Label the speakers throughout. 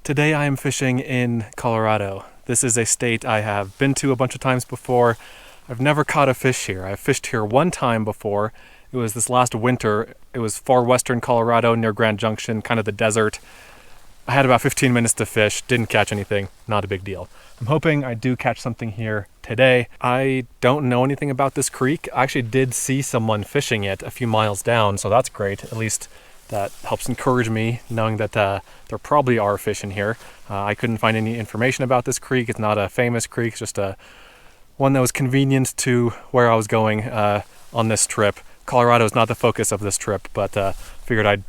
Speaker 1: Today I am fishing in Colorado. This is a state I have been to a bunch of times before. I've never caught a fish here. I've fished here one time before. It was this last winter. It was far western Colorado near Grand Junction, kind of the desert. I had about 15 minutes to fish, didn't catch anything, not a big deal. I'm hoping I do catch something here today. I don't know anything about this creek. I actually did see someone fishing it a few miles down, so that's great. At least that helps encourage me, knowing that there probably are fish in here. I couldn't find any information about this creek. It's not a famous creek, it's just one that was convenient to where I was going on this trip. Colorado is not the focus of this trip, but figured I'd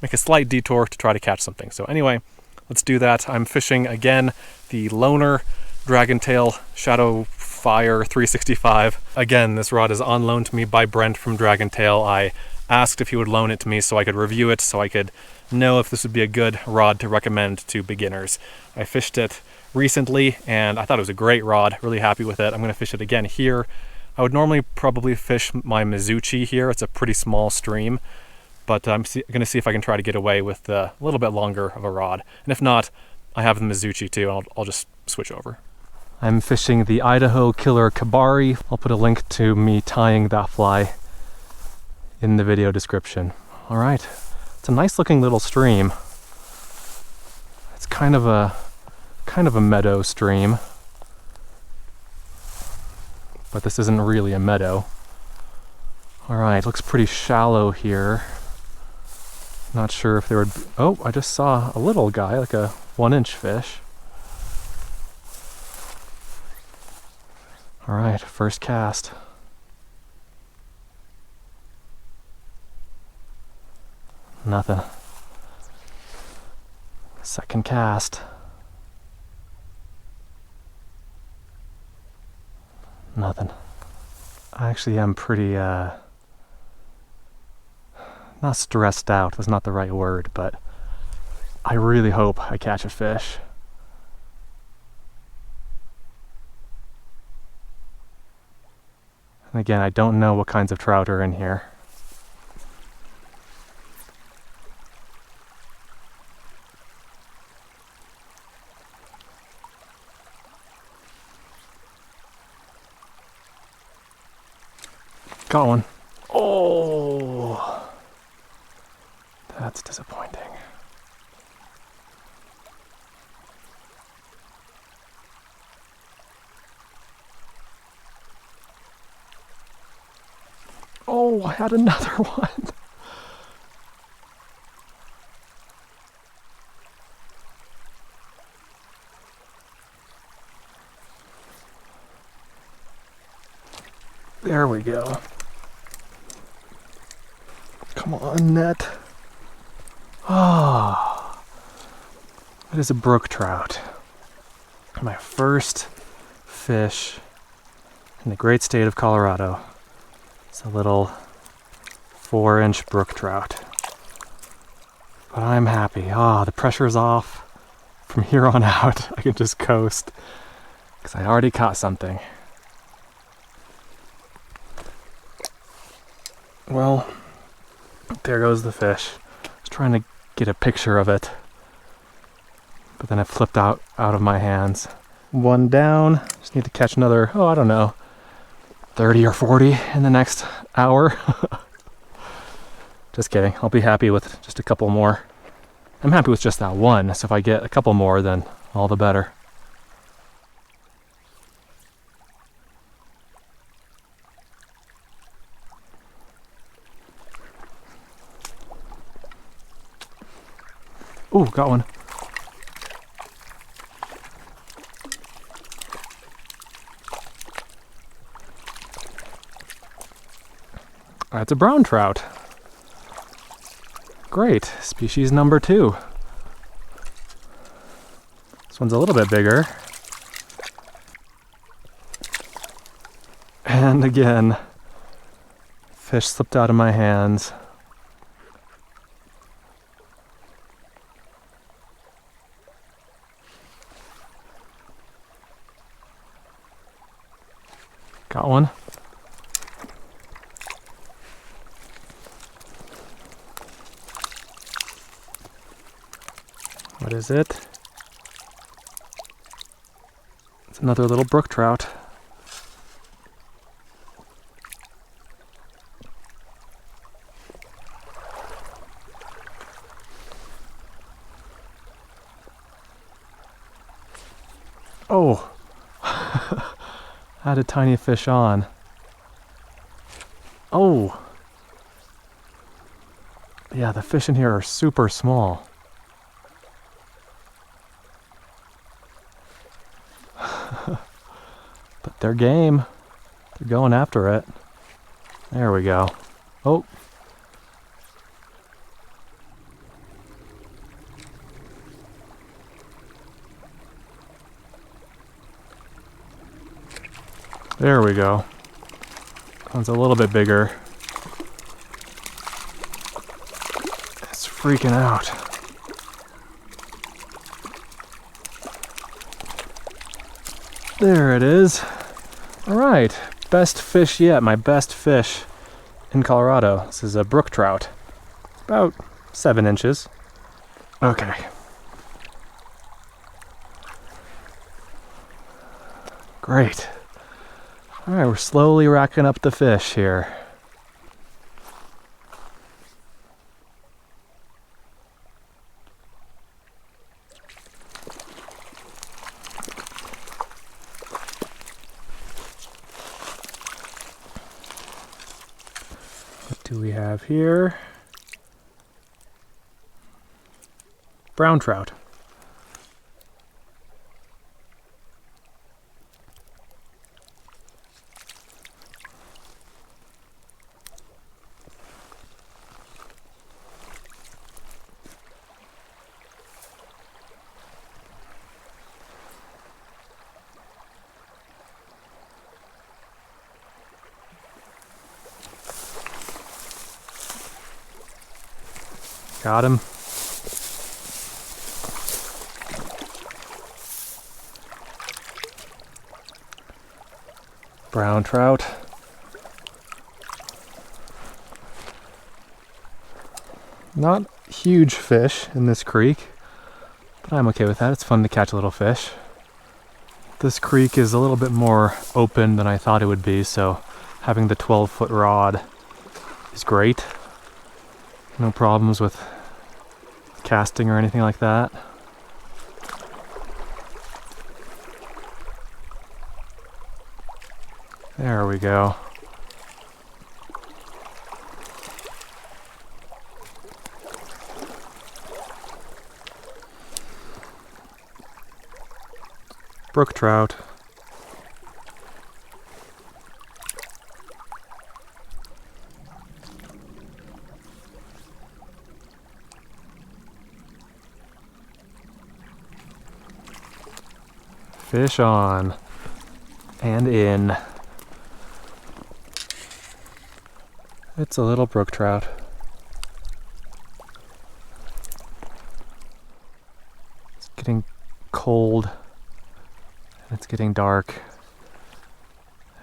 Speaker 1: make a slight detour to try to catch something. So anyway, let's do that. I'm fishing again the Loner Dragontail Shadowfire 365. Again, this rod is on loan to me by Brent from Dragontail. I asked if he would loan it to me so I could review it, so I could know if this would be a good rod to recommend to beginners. I fished it recently and I thought it was a great rod, really happy with it. I'm going to fish it again here. I would normally probably fish my Mizuchi here. It's a pretty small stream, but I'm going to see if I can try to get away with a little bit longer of a rod. And if not, I have the Mizuchi too, and I'll just switch over. I'm fishing the Idaho Killer Kabari. I'll put a link to me tying that fly in the video description. All right, it's a nice looking little stream. It's kind of a meadow stream, but this isn't really a meadow. All right, looks pretty shallow here. Not sure if there would be, oh, I just saw a little guy, like a 1-inch fish. All right, first cast. Nothing. Second cast. Nothing. I actually am pretty, not stressed out, that's not the right word, but I really hope I catch a fish. And again, I don't know what kinds of trout are in here. Got one. Oh, that's disappointing. Oh, I had another one. There we go. Come on, net. Ah, that is a brook trout. My first fish in the great state of Colorado. It's a little 4-inch brook trout. But I'm happy. Ah, the pressure's off. From here on out, I can just coast because I already caught something. Well, there goes the fish. I was trying to get a picture of it, but then it flipped out of my hands. One down. Just need to catch another, oh, I don't know, 30 or 40 in the next hour. Just kidding. I'll be happy with just a couple more. I'm happy with just that one, so if I get a couple more, then all the better. Ooh, got one. That's a brown trout. Great, species number 2. This one's a little bit bigger. And again, fish slipped out of my hands. Got one. What is it? Another little brook trout. Oh, had a tiny fish on. Oh, yeah, the fish in here are super small. But they're game. They're going after it. There we go. Oh. There we go. One's a little bit bigger. It's freaking out. There it is. All right, best fish yet, my best fish in Colorado. This is a brook trout, about 7 inches. Okay. Great. All right, we're slowly racking up the fish here. What do we have here? Brown trout. Got him. Brown trout. Not huge fish in this creek, but I'm okay with that. It's fun to catch little fish. This creek is a little bit more open than I thought it would be, so having the 12-foot rod is great. No problems with casting or anything like that. There we go. Brook trout. Fish on and in. It's a little brook trout. It's getting cold and it's getting dark.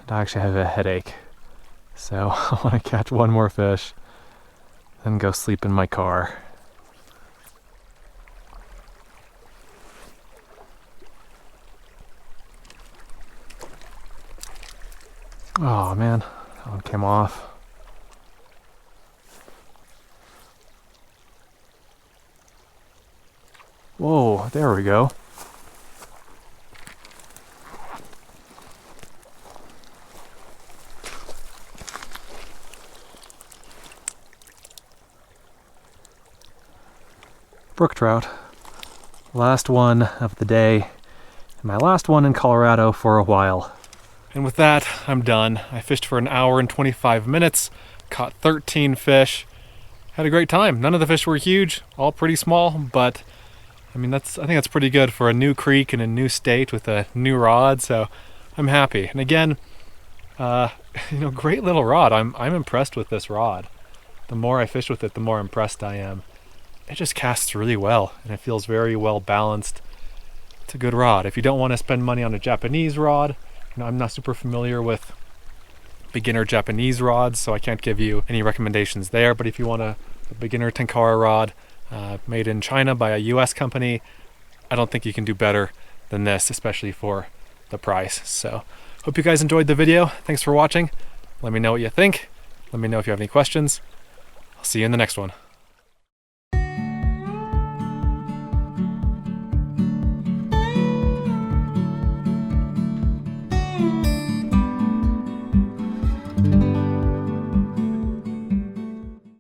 Speaker 1: And I actually have a headache. So I want to catch one more fish, then go sleep in my car. Oh man, that one came off. Whoa, there we go. Brook trout. Last one of the day, and my last one in Colorado for a while. And with that, I'm done. I fished for an hour and 25 minutes, caught 13 fish, had a great time. None of the fish were huge, all pretty small, but I mean, I think that's pretty good for a new creek in a new state with a new rod, so I'm happy. And again, great little rod. I'm impressed with this rod. The more I fish with it, the more impressed I am. It just casts really well, and it feels very well balanced. It's a good rod. If you don't want to spend money on a Japanese rod, I'm not super familiar with beginner Japanese rods, so I can't give you any recommendations there. But if you want a beginner Tenkara rod made in China by a US company, I don't think you can do better than this, especially for the price. So hope you guys enjoyed the video. Thanks for watching. Let me know what you think. Let me know if you have any questions. I'll see you in the next one.